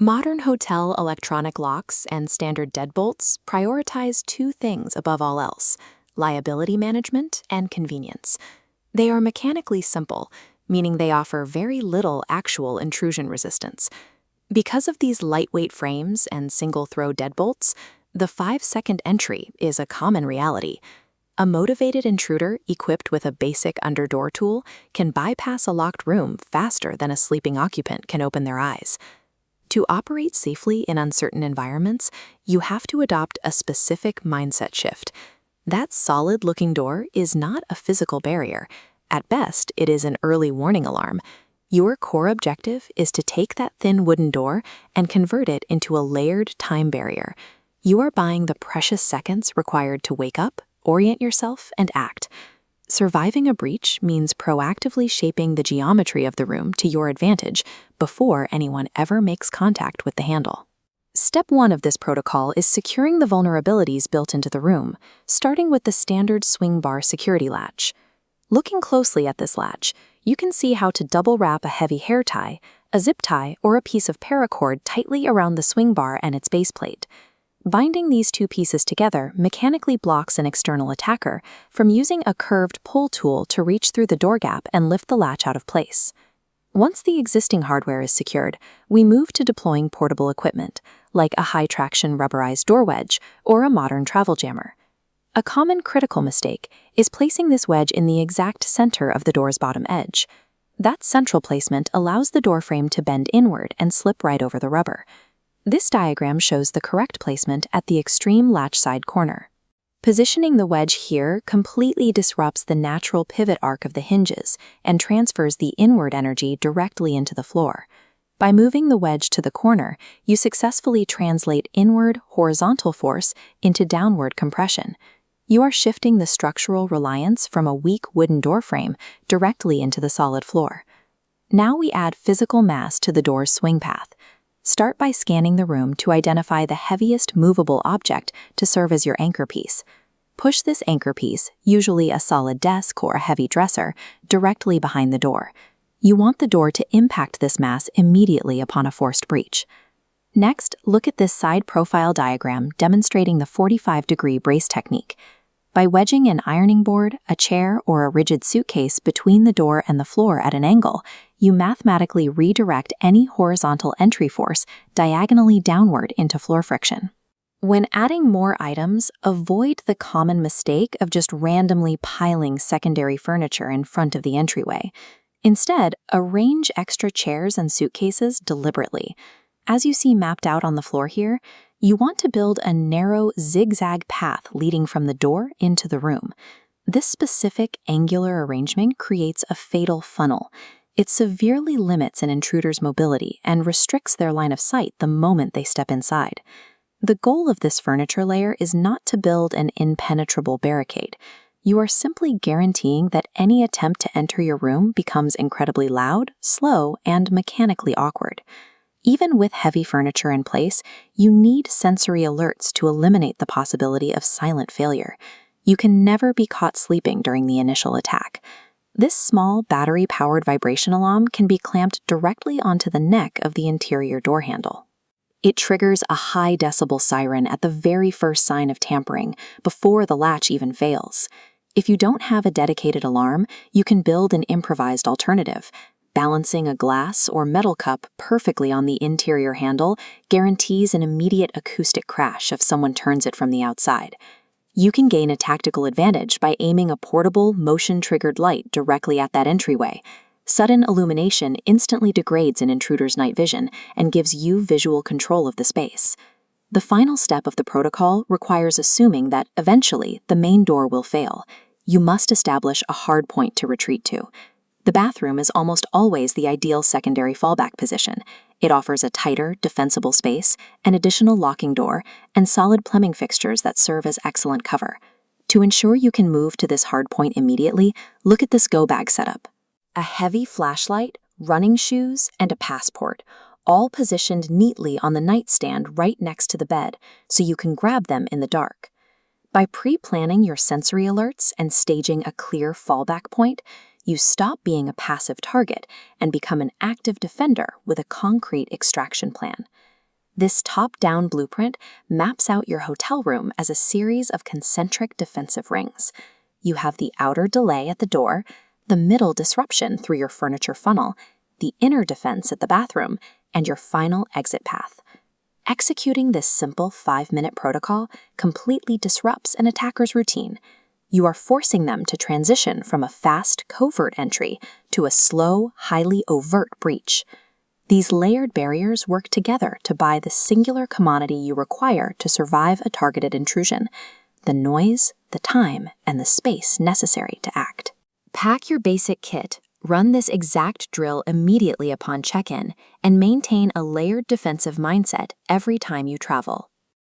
Modern hotel electronic locks and standard deadbolts prioritize two things above all else: liability management and convenience. They are mechanically simple, meaning they offer very little actual intrusion resistance. Because of these lightweight frames and single-throw deadbolts, the 5-second entry is a common reality. A motivated intruder equipped with a basic underdoor tool can bypass a locked room faster than a sleeping occupant can open their eyes. To operate safely in uncertain environments, you have to adopt a specific mindset shift. That solid-looking door is not a physical barrier. At best, it is an early warning alarm. Your core objective is to take that thin wooden door and convert it into a layered time barrier. You are buying the precious seconds required to wake up, orient yourself, and act. Surviving a breach means proactively shaping the geometry of the room to your advantage before anyone ever makes contact with the handle. Step 1 of this protocol is securing the vulnerabilities built into the room, starting with the standard swing bar security latch. Looking closely at this latch, you can see how to double wrap a heavy hair tie, a zip tie, or a piece of paracord tightly around the swing bar and its base plate. Binding these two pieces together mechanically blocks an external attacker from using a curved pull tool to reach through the door gap and lift the latch out of place. Once the existing hardware is secured, we move to deploying portable equipment, like a high-traction rubberized door wedge or a modern travel jammer. A common critical mistake is placing this wedge in the exact center of the door's bottom edge. That central placement allows the door frame to bend inward and slip right over the rubber. This diagram shows the correct placement at the extreme latch side corner. Positioning the wedge here completely disrupts the natural pivot arc of the hinges and transfers the inward energy directly into the floor. By moving the wedge to the corner, you successfully translate inward horizontal force into downward compression. You are shifting the structural reliance from a weak wooden door frame directly into the solid floor. Now we add physical mass to the door's swing path. Start by scanning the room to identify the heaviest movable object to serve as your anchor piece. Push this anchor piece, usually a solid desk or a heavy dresser, directly behind the door. You want the door to impact this mass immediately upon a forced breach. Next, look at this side profile diagram demonstrating the 45-degree brace technique. By wedging an ironing board, a chair, or a rigid suitcase between the door and the floor at an angle, you mathematically redirect any horizontal entry force diagonally downward into floor friction. When adding more items, avoid the common mistake of just randomly piling secondary furniture in front of the entryway. Instead, arrange extra chairs and suitcases deliberately. As you see mapped out on the floor here, you want to build a narrow zigzag path leading from the door into the room. This specific angular arrangement creates a fatal funnel. It severely limits an intruder's mobility and restricts their line of sight the moment they step inside. The goal of this furniture layer is not to build an impenetrable barricade. You are simply guaranteeing that any attempt to enter your room becomes incredibly loud, slow, and mechanically awkward. Even with heavy furniture in place, you need sensory alerts to eliminate the possibility of silent failure. You can never be caught sleeping during the initial attack. This small battery-powered vibration alarm can be clamped directly onto the neck of the interior door handle. It triggers a high-decibel siren at the very first sign of tampering, before the latch even fails. If you don't have a dedicated alarm, you can build an improvised alternative. Balancing a glass or metal cup perfectly on the interior handle guarantees an immediate acoustic crash if someone turns it from the outside. You can gain a tactical advantage by aiming a portable, motion-triggered light directly at that entryway. Sudden illumination instantly degrades an intruder's night vision and gives you visual control of the space. The final step of the protocol requires assuming that eventually the main door will fail. You must establish a hard point to retreat to. The bathroom is almost always the ideal secondary fallback position. It offers a tighter, defensible space, an additional locking door, and solid plumbing fixtures that serve as excellent cover. To ensure you can move to this hard point immediately, look at this go-bag setup. A heavy flashlight, running shoes, and a passport, all positioned neatly on the nightstand right next to the bed, so you can grab them in the dark. By pre-planning your sensory alerts and staging a clear fallback point, you stop being a passive target and become an active defender with a concrete extraction plan. This top-down blueprint maps out your hotel room as a series of concentric defensive rings. You have the outer delay at the door, the middle disruption through your furniture funnel, the inner defense at the bathroom, and your final exit path. Executing this simple 5-minute protocol completely disrupts an attacker's routine. You are forcing them to transition from a fast, covert entry to a slow, highly overt breach. These layered barriers work together to buy the singular commodity you require to survive a targeted intrusion: the noise, the time, and the space necessary to act. Pack your basic kit, run this exact drill immediately upon check-in, and maintain a layered defensive mindset every time you travel.